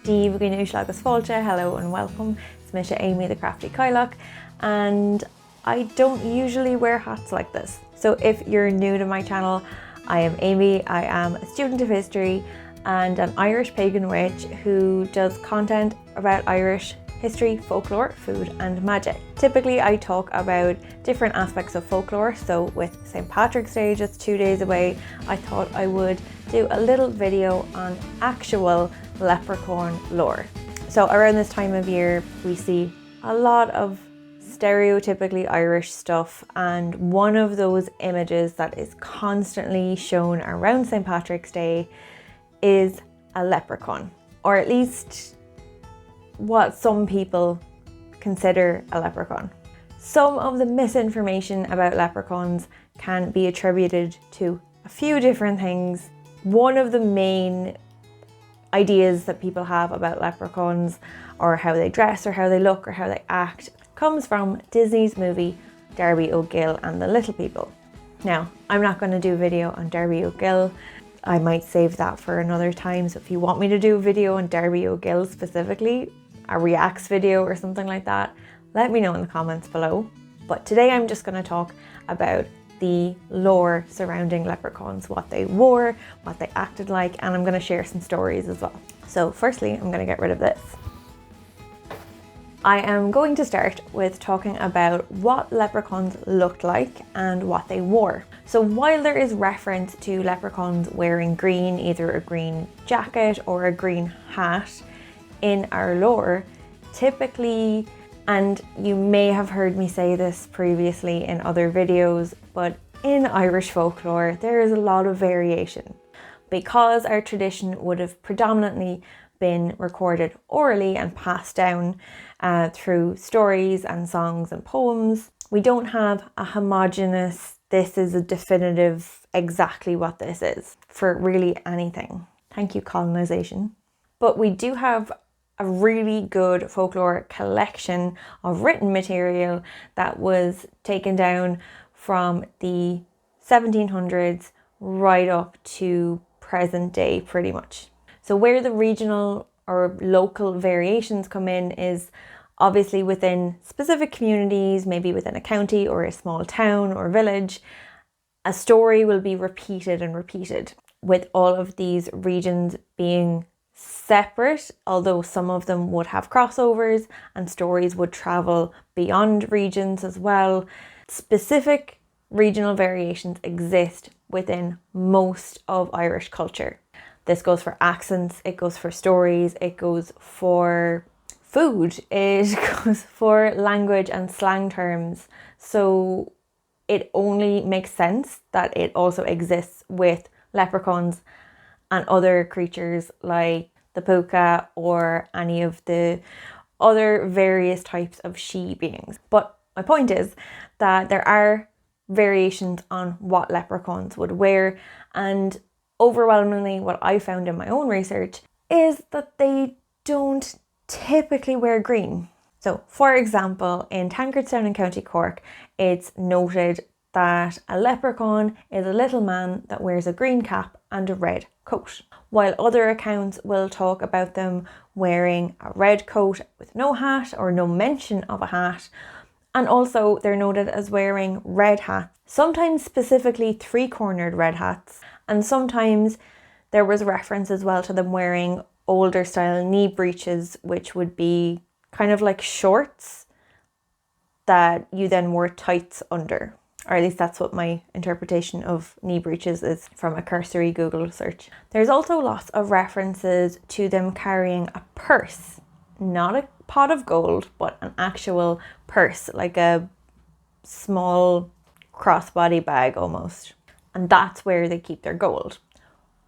Díobh go núis agus fáilte, hello and welcome. It's Misha Amy the Crafty Kylock, and I don't usually wear hats like this. So if you're new to my channel, I am Amy. I am a student of history and an Irish pagan witch who does content about Irish history, folklore, food and magic. Typically I talk about different aspects of folklore, so with St. Patrick's Day just 2 days away, I thought I would do a little video on actual leprechaun lore. So around this time of year we see a lot of stereotypically Irish stuff, and one of those images that is constantly shown around St. Patrick's Day is a leprechaun, or at least what some people consider a leprechaun. Some of the misinformation about leprechauns can be attributed to a few different things. One of the main ideas that people have about leprechauns, or how they dress or how they look or how they act, comes from Disney's movie Darby O'Gill and the Little People. Now, I'm not going to do a video on Darby O'Gill. I might save that for another time, so if you want me to do a video on Darby O'Gill specifically, a reacts video or something like that, let me know in the comments below. But today I'm just going to talk about the lore surrounding leprechauns, what they wore, what they acted like, and I'm going to share some stories as well. So firstly, I'm going to get rid of this. I am going to start with talking about what leprechauns looked like and what they wore. So while there is reference to leprechauns wearing green, either a green jacket or a green hat in our lore, typically, and you may have heard me say this previously in other videos, but in Irish folklore there is a lot of variation. Because our tradition would have predominantly been recorded orally and passed down through stories and songs and poems, we don't have a homogeneous, this is a definitive exactly what this is for really anything. Thank you, colonization. But we do have a really good folklore collection of written material that was taken down from the 1700s right up to present day pretty much. So where the regional or local variations come in is obviously within specific communities, maybe within a county or a small town or village, a story will be repeated and repeated, with all of these regions being separate, although some of them would have crossovers and stories would travel beyond regions as well. Specific regional variations exist within most of Irish culture. This goes for accents, it goes for stories, it goes for food, it goes for language and slang terms. So it only makes sense that it also exists with leprechauns and other creatures like the puka or any of the other various types of she beings. But my point is that there are variations on what leprechauns would wear, and overwhelmingly what I found in my own research is that they don't typically wear green. So for example, in Tankardstown in County Cork, it's noted that a leprechaun is a little man that wears a green cap and a red coat, while other accounts will talk about them wearing a red coat with no hat or no mention of a hat. And also they're noted as wearing red hats, sometimes specifically three-cornered red hats, and sometimes there was reference as well to them wearing older style knee breeches, which would be kind of like shorts that you then wore tights under. Or at least that's what my interpretation of knee breeches is from a cursory Google search. There's also lots of references to them carrying a purse, not a pot of gold, but an actual purse, like a small crossbody bag almost. And that's where they keep their gold.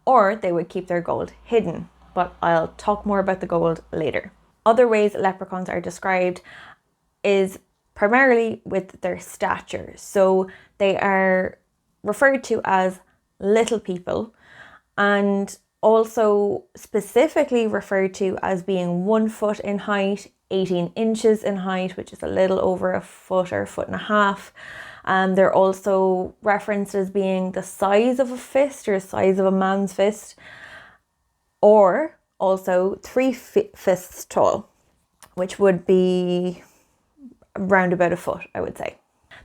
Or they would keep their gold hidden, but I'll talk more about the gold later. Other ways leprechauns are described is primarily with their stature. So they are referred to as little people, and also specifically referred to as being 1 foot in height, 18 inches in height, which is a little over a foot or a foot and a half. They're also referenced as being the size of a fist or the size of a man's fist, or also 3 fists tall, which would be around about a foot, I would say.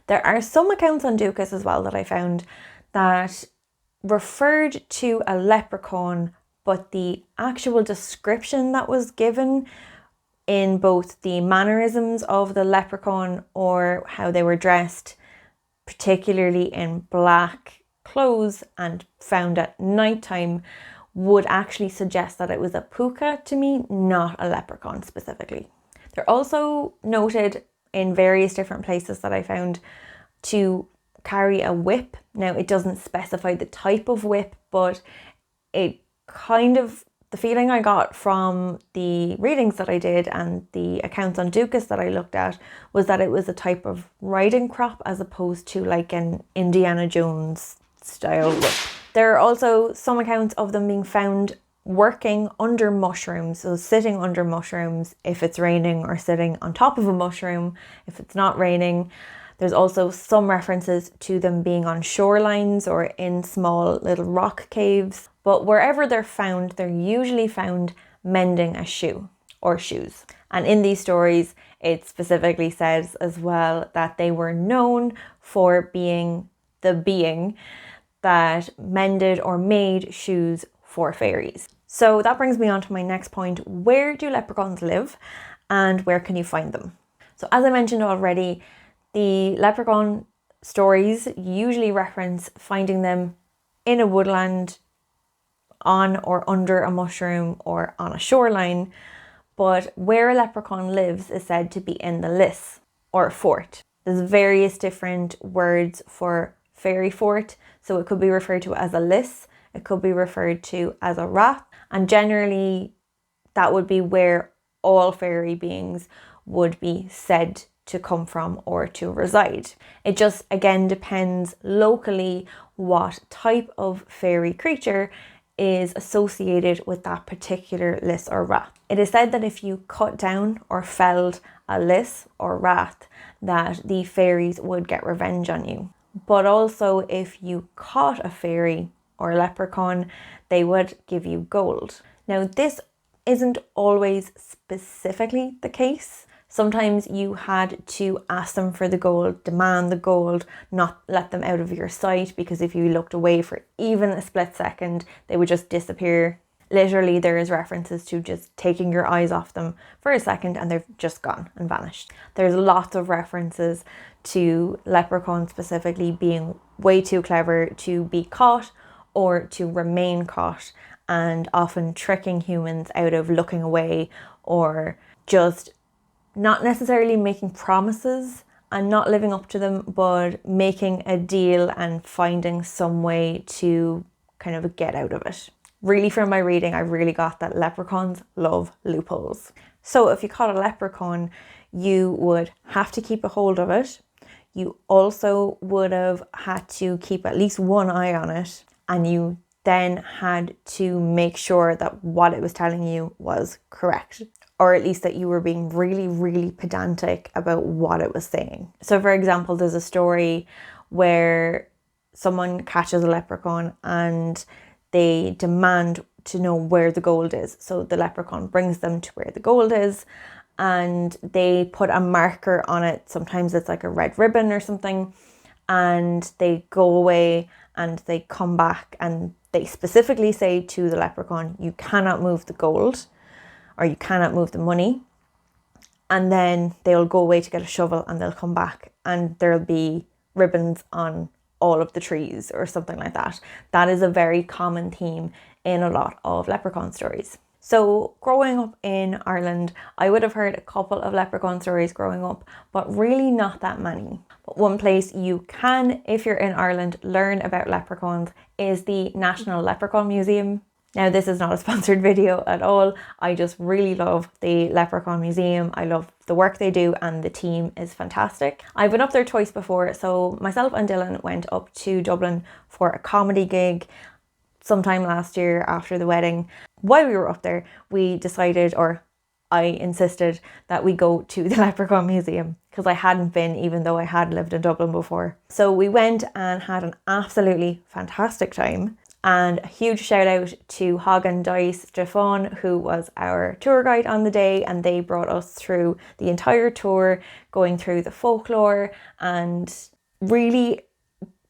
There are some accounts on Dúchas as well that I found that referred to a leprechaun, but the actual description that was given in both the mannerisms of the leprechaun or how they were dressed, particularly in black clothes and found at nighttime, would actually suggest that it was a puka to me, not a leprechaun specifically. They're also noted in various different places that I found to carry a whip. Now, it doesn't specify the type of whip, but it kind of, the feeling I got from the readings that I did and the accounts on Dúchas that I looked at was that it was a type of riding crop as opposed to like an Indiana Jones style whip. There are also some accounts of them being found working under mushrooms, so sitting under mushrooms if it's raining, or sitting on top of a mushroom if it's not raining. There's also some references to them being on shorelines or in small little rock caves. But wherever they're found, they're usually found mending a shoe or shoes. And in these stories, it specifically says as well that they were known for being the being that mended or made shoes for fairies. So that brings me on to my next point. Where do leprechauns live and where can you find them? So as I mentioned already, the leprechaun stories usually reference finding them in a woodland, on or under a mushroom, or on a shoreline. But where a leprechaun lives is said to be in the liss or fort. There's various different words for fairy fort, so it could be referred to as a liss, it could be referred to as a rath, and generally that would be where all fairy beings would be said to come from or to reside. It just again depends locally what type of fairy creature is associated with that particular liss or rath. It is said that if you cut down or felled a liss or rath, that the fairies would get revenge on you. But also if you caught a fairy or a leprechaun, they would give you gold. Now, this isn't always specifically the case. Sometimes you had to ask them for the gold, demand the gold, not let them out of your sight, because if you looked away for even a split second, they would just disappear. Literally, there is references to just taking your eyes off them for a second and they've just gone and vanished. There's lots of references to leprechauns specifically being way too clever to be caught or to remain caught, and often tricking humans out of looking away or just not necessarily making promises and not living up to them, but making a deal and finding some way to kind of get out of it. Really, from my reading, I really got that leprechauns love loopholes. So if you caught a leprechaun, you would have to keep a hold of it. You also would have had to keep at least one eye on it, and you then had to make sure that what it was telling you was correct, or at least that you were being really, really pedantic about what it was saying. So for example, there's a story where someone catches a leprechaun and they demand to know where the gold is. So the leprechaun brings them to where the gold is and they put a marker on it. Sometimes it's like a red ribbon or something, and they go away and they come back and they specifically say to the leprechaun, you cannot move the gold, or you cannot move the money. And then they'll go away to get a shovel and they'll come back and there'll be ribbons on all of the trees or something like that. That is a very common theme in a lot of leprechaun stories. So growing up in Ireland, I would have heard a couple of leprechaun stories growing up, but really not that many. But one place you can, if you're in Ireland, learn about leprechauns is the National Leprechaun Museum. Now, this is not a sponsored video at all. I just really love the Leprechaun Museum. I love the work they do and the team is fantastic. I've been up there twice before. So myself and Dylan went up to Dublin for a comedy gig sometime last year after the wedding. While we were up there, we decided, or I insisted, that we go to the Leprechaun Museum because I hadn't been, even though I had lived in Dublin before. So we went and had an absolutely fantastic time. And a huge shout out to Hog and Dice Stiofán, who was our tour guide on the day, and they brought us through the entire tour, going through the folklore and really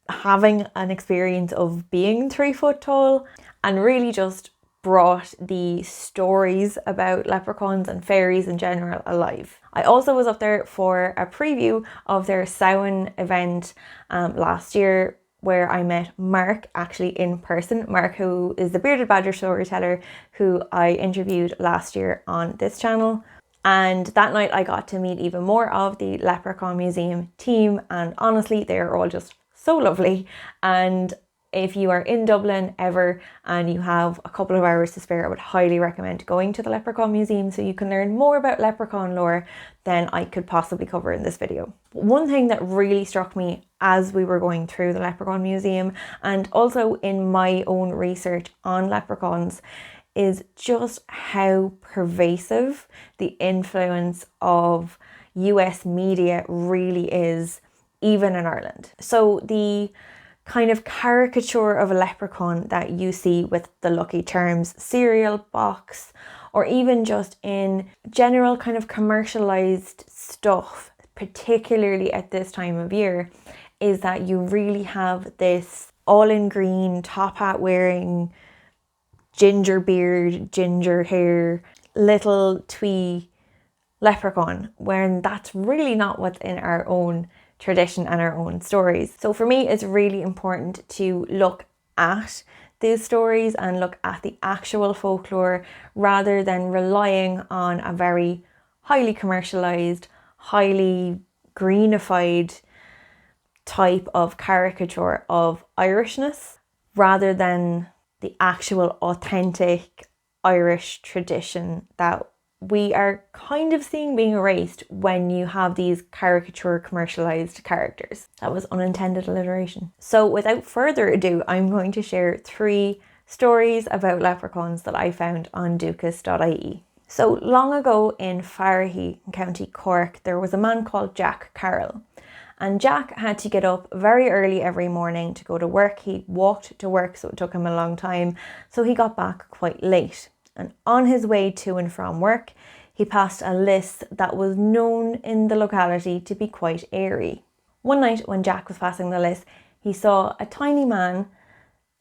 having an experience of being 3 foot tall, and really just brought the stories about leprechauns and fairies in general alive. I also was up there for a preview of their Samhain event last year, where I met Mark actually in person. Mark, who is the bearded badger storyteller who I interviewed last year on this channel. And that night I got to meet even more of the Leprechaun Museum team, and honestly they are all just so lovely. And if you are in Dublin ever and you have a couple of hours to spare, I would highly recommend going to the Leprechaun Museum so you can learn more about leprechaun lore than I could possibly cover in this video. But one thing that really struck me as we were going through the Leprechaun Museum, and also in my own research on leprechauns, is just how pervasive the influence of US media really is, even in Ireland. So the kind of caricature of a leprechaun that you see with the Lucky Charms cereal box, or even just in general kind of commercialized stuff, particularly at this time of year, is that you really have this all in green, top hat wearing, ginger beard, ginger hair, little twee leprechaun, when that's really not what's in our own tradition and our own stories. So for me, it's really important to look at these stories and look at the actual folklore, rather than relying on a very highly commercialized, highly greenified type of caricature of Irishness, rather than the actual authentic Irish tradition that we are kind of seeing being erased when you have these caricature commercialized characters. That was unintended alliteration. So without further ado, I'm going to share 3 stories about leprechauns that I found on dukas.ie. So long ago in Farahee, in County Cork, there was a man called Jack Carroll. And Jack had to get up very early every morning to go to work. He walked to work, so it took him a long time. So he got back quite late. And on his way to and from work, he passed a list that was known in the locality to be quite airy. One night when Jack was passing the list, he saw a tiny man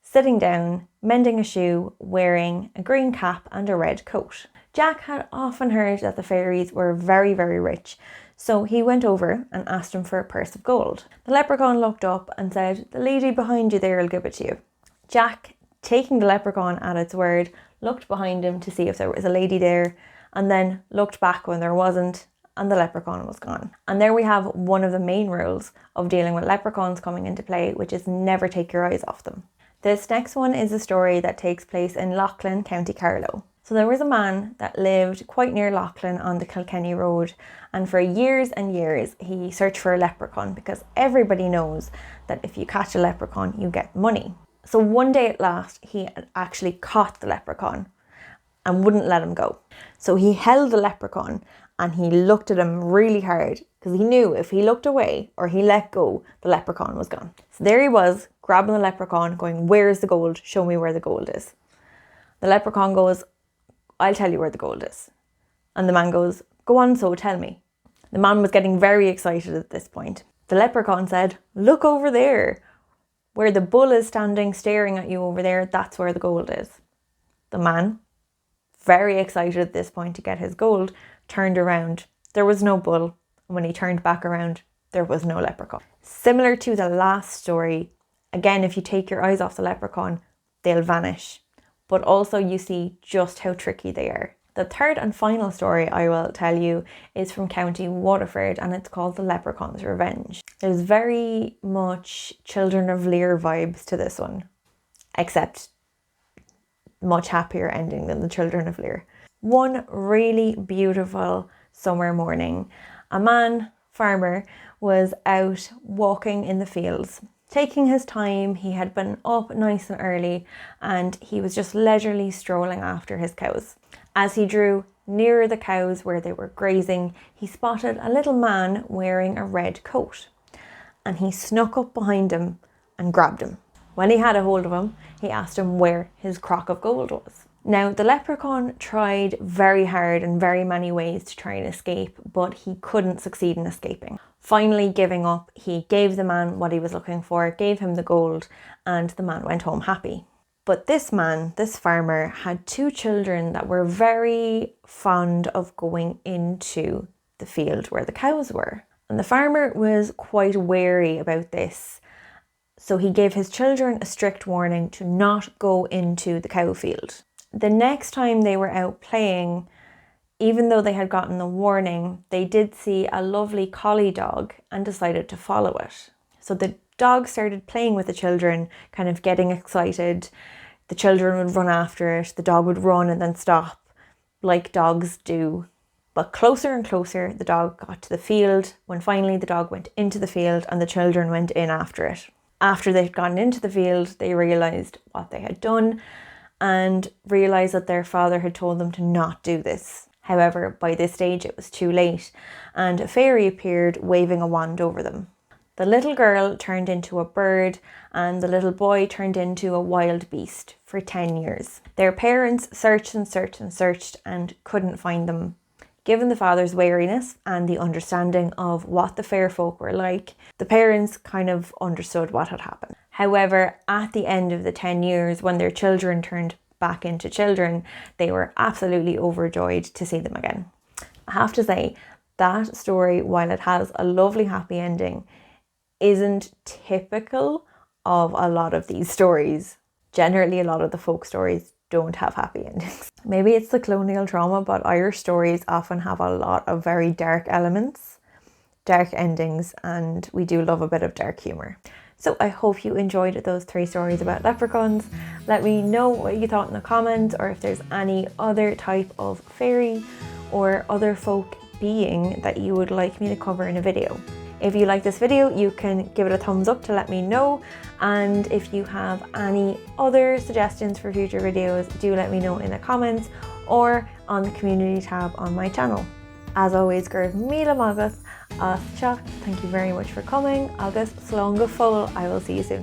sitting down, mending a shoe, wearing a green cap and a red coat. Jack had often heard that the fairies were very, very rich, so he went over and asked him for a purse of gold. The leprechaun looked up and said, "The lady behind you there will give it to you." Jack, taking the leprechaun at its word, looked behind him to see if there was a lady there, and then looked back when there wasn't, and the leprechaun was gone. And there we have one of the main rules of dealing with leprechauns coming into play, which is never take your eyes off them. This next one is a story that takes place in Leighlin, County Carlow. So there was a man that lived quite near Leighlin on the Kilkenny road, and for years and years he searched for a leprechaun, because everybody knows that if you catch a leprechaun you get money. So one day at last he actually caught the leprechaun and wouldn't let him go. So he held the leprechaun and he looked at him really hard, because he knew if he looked away or he let go, the leprechaun was gone. So there he was, grabbing the leprechaun, going, "Where's the gold? Show me where the gold is." The leprechaun goes, "I'll tell you where the gold is." And the man goes, "Go on, so tell me." The man was getting very excited at this point. The leprechaun said, "Look over there. Where the bull is standing staring at you over there, that's where the gold is." The man, very excited at this point to get his gold, turned around. There was no bull. And when he turned back around, there was no leprechaun. Similar to the last story, again, if you take your eyes off the leprechaun, they'll vanish. But also you see just how tricky they are. The third and final story I will tell you is from County Waterford, and it's called The Leprechaun's Revenge. There's very much Children of Lear vibes to this one, except much happier ending than the Children of Lear. One really beautiful summer morning, a man, farmer, was out walking in the fields. Taking his time, he had been up nice and early and he was just leisurely strolling after his cows. As he drew nearer the cows where they were grazing, he spotted a little man wearing a red coat, and he snuck up behind him and grabbed him. When he had a hold of him, he asked him where his crock of gold was. Now, the leprechaun tried very hard in very many ways to try and escape, but he couldn't succeed in escaping. Finally giving up, he gave the man what he was looking for, gave him the gold, and the man went home happy. But this man, this farmer, had 2 children that were very fond of going into the field where the cows were. And the farmer was quite wary about this. So he gave his children a strict warning to not go into the cow field. The next time they were out playing, even though they had gotten the warning, they did see a lovely collie dog and decided to follow it. So the dog started playing with the children, kind of getting excited. The children would run after it, the dog would run and then stop, like dogs do. But closer and closer the dog got to the field, when finally the dog went into the field and the children went in after it. After they'd gotten into the field, they realised what they had done and realised that their father had told them to not do this. However, by this stage it was too late, and a fairy appeared waving a wand over them. The little girl turned into a bird and the little boy turned into a wild beast for 10 years. Their parents searched and searched and searched and couldn't find them. Given the father's wariness and the understanding of what the fair folk were like, the parents kind of understood what had happened. However, at the end of the 10 years, when their children turned back into children, they were absolutely overjoyed to see them again. I have to say, that story, while it has a lovely happy ending, isn't typical of a lot of these stories. Generally, a lot of the folk stories don't have happy endings. Maybe it's the colonial trauma, but Irish stories often have a lot of very dark elements, dark endings, and we do love a bit of dark humour. So I hope you enjoyed those 3 stories about leprechauns. Let me know what you thought in the comments, or if there's any other type of fairy or other folk being that you would like me to cover in a video. If you like this video, you can give it a thumbs up to let me know, and if you have any other suggestions for future videos, do let me know in the comments or on the community tab on my channel. As always, Gurb Mila Magas, thank you very much for coming. Agus Slán go fóill. I will see you soon.